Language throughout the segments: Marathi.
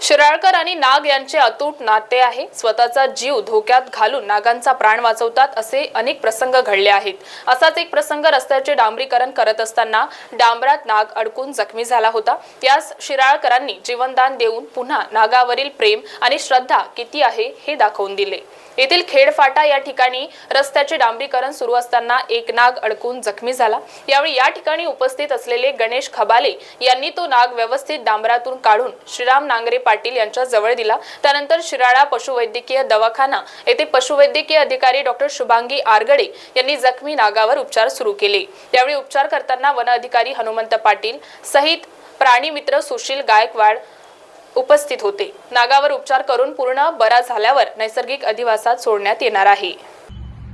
शिराळकर आणि नाग यांचे अतूट नाते आहे. स्वतःचा जीव धोक्यात घालून नागांचा प्राण वाचवतात असे अनेक प्रसंग घडले आहेत. असाच एक प्रसंग रस्त्याचे डांबरीकरण करत असताना डांबरात नाग अडकून जखमी झाला होता. यास शिराळकरांनी जीवनदान देऊन पुन्हा नागावरील प्रेम आणि श्रद्धा किती आहे हे दाखवून दिले. येथील खेडफाटा या ठिकाणी रस्त्याचे डांबरीकरण सुरू असताना एक नाग अडकून जखमी झाला. यावेळी या ठिकाणी उपस्थित असलेले गणेश खबाले यांनी तो नाग व्यवस्थित डांबरातून काढून श्रीराम नांगरे पाटील यांच्या जवळ दिला. त्यानंतर शिराळा पशुवैद्यकीय दवाखाना येथे पशुवैद्यकीय अधिकारी डॉक्टर शुभांगी आरगडे यांनी जखमी नागावर उपचार सुरू केले. यावेळी उपचार करताना वन अधिकारी हनुमंत पाटील सहित प्राणी मित्र सुशील गायकवाड उपस्थित होते. नागावर उपचार करून पूर्ण बरा झाल्यावर नैसर्गिक अधिवासात सोडण्यात येणार आहे.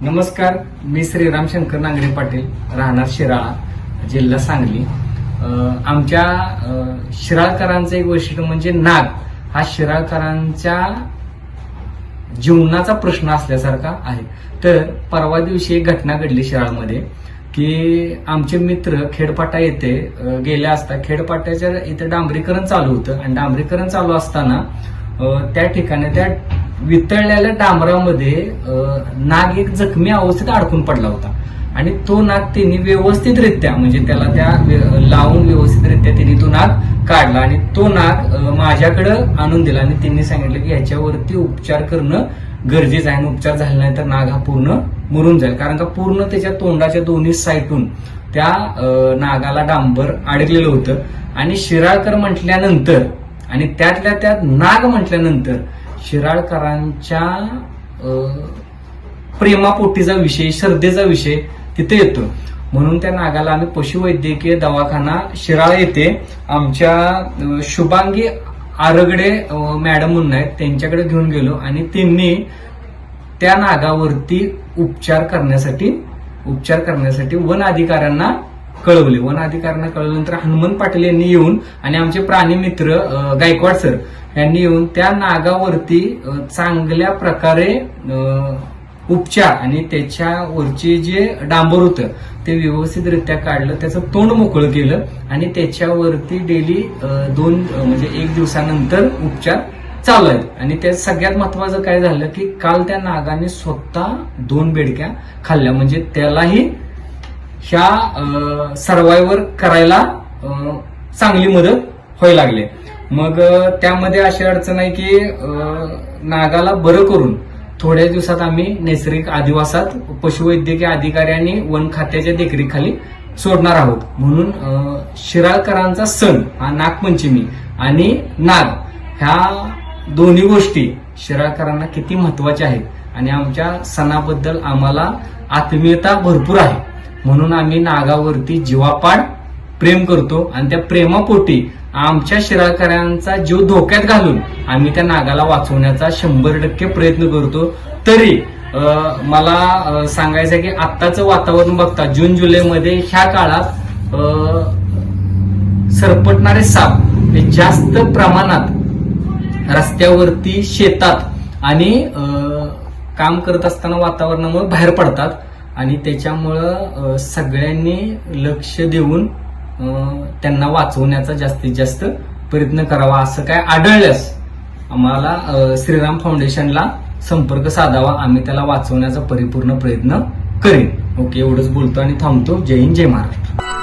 नमस्कार, मी श्रीराम शंकर नांगरे पाटील, राहणार शिराळा, जिल्हा सांगली. आमच्या शिराळकरांचं एक वैशिष्ट्य म्हणजे नाग हा शिराळकरांच्या जीवनाचा प्रश्न असल्यासारखा आहे. तर परवा दिवशी एक घटना घडली शिराळमध्ये की आमचे मित्र खेडपाटा येथे गेले असता खेडपाट्याच्या इथे डांबरीकरण चालू होतं आणि डांबरीकरण चालू असताना त्या ठिकाणी त्या वितळलेल्या डांबरामध्ये नाग एक जखमी अवस्थेत अडकून पडला होता आणि तो नाग त्यांनी व्यवस्थितरित्या म्हणजे त्याला त्या लावून व्यवस्थितरित्या त्यांनी तो नाग काढला आणि तो नाग माझ्याकडे आणून दिला आणि त्यांनी सांगितलं की ह्याच्यावरती उपचार करणं गरजेचं आहे आणि उपचार झाला नाही तर नाग हा पूर्ण मरून जाईल. कारण का पूर्ण त्याच्या तोंडाच्या दोन्ही साईडून त्या नागाला डांबर अडकलेलं होतं आणि शिराळकर म्हटल्यानंतर आणि त्यातल्या त्यात नाग म्हटल्यानंतर शिराळकरांच्या प्रेमापोटीचा विषय, श्रद्धेचा विषय तिथे येतो. म्हणून त्या नागाला आम्ही पशुवैद्यकीय दवाखाना शिराळा येथे आमच्या शुभांगी आरगडे मॅडम म्हणून आहेत त्यांच्याकडे घेऊन गेलो आणि त्यांनी त्या नागावरती उपचार करण्यासाठी वन अधिकाऱ्यांना कळवले. वन अधिकाऱ्यांना कळवल्यानंतर हनुमंत पाटील यांनी येऊन आणि आमचे प्राणी मित्र गायकवाड सर यांनी येऊन त्या नागावरती चांगल्या प्रकारे उपचार आणि त्याच्यावरचे जे डांबर होतं ते व्यवस्थितरित्या काढलं, त्याचं तोंड मोकळं केलं आणि त्याच्यावरती डेली 1 दिवसानंतर उपचार चालू आहेत. आणि त्यात सगळ्यात महत्वाचं काय झालं की काल त्या नागाने स्वतः 2 बेडक्या खाल्ल्या, म्हणजे त्यालाही ह्या सर्वायव्हर करायला चांगली मदत व्हायला लागली. मग त्यामध्ये अशी अडचण आहे की नागाला बरं करून थोड्या दिवसात आम्ही नैसर्गिक अधिवासात पशुवैद्यकीय अधिकारी आणि वन खात्याच्या देखरेखीखाली सोडणार आहोत. म्हणून शिराळकरांचा सण हा नागपंचमी आणि नाग ह्या दोन्ही गोष्टी शिराळकरांना किती महत्वाच्या आहेत आणि आमच्या सणाबद्दल आम्हाला आत्मीयता भरपूर आहे. म्हणून आम्ही नागावरती जीवापाड प्रेम करतो आणि त्या प्रेमापोटी आमच्या शिराळकरांचा जीव धोक्यात घालून आम्ही त्या नागाला वाचवण्याचा 100% प्रयत्न करतो. तरी मला सांगायचं आहे की आत्ताचं वातावरण बघता जून जुलैमध्ये ह्या काळात सरपटणारे साप हे जास्त प्रमाणात रस्त्यावरती, शेतात आणि काम करत असताना वातावरणामुळे बाहेर पडतात आणि त्याच्यामुळं सगळ्यांनी लक्ष देऊन त्यांना वाचवण्याचा जास्तीत जास्त प्रयत्न करावा. असं काय आढळल्यास आम्हाला श्रीराम फाउंडेशनला संपर्क साधावा, आम्ही त्याला वाचवण्याचा परिपूर्ण प्रयत्न करेन. ओके, एवढंच बोलतो आणि थांबतो. जय हिंद, जय महाराष्ट्र.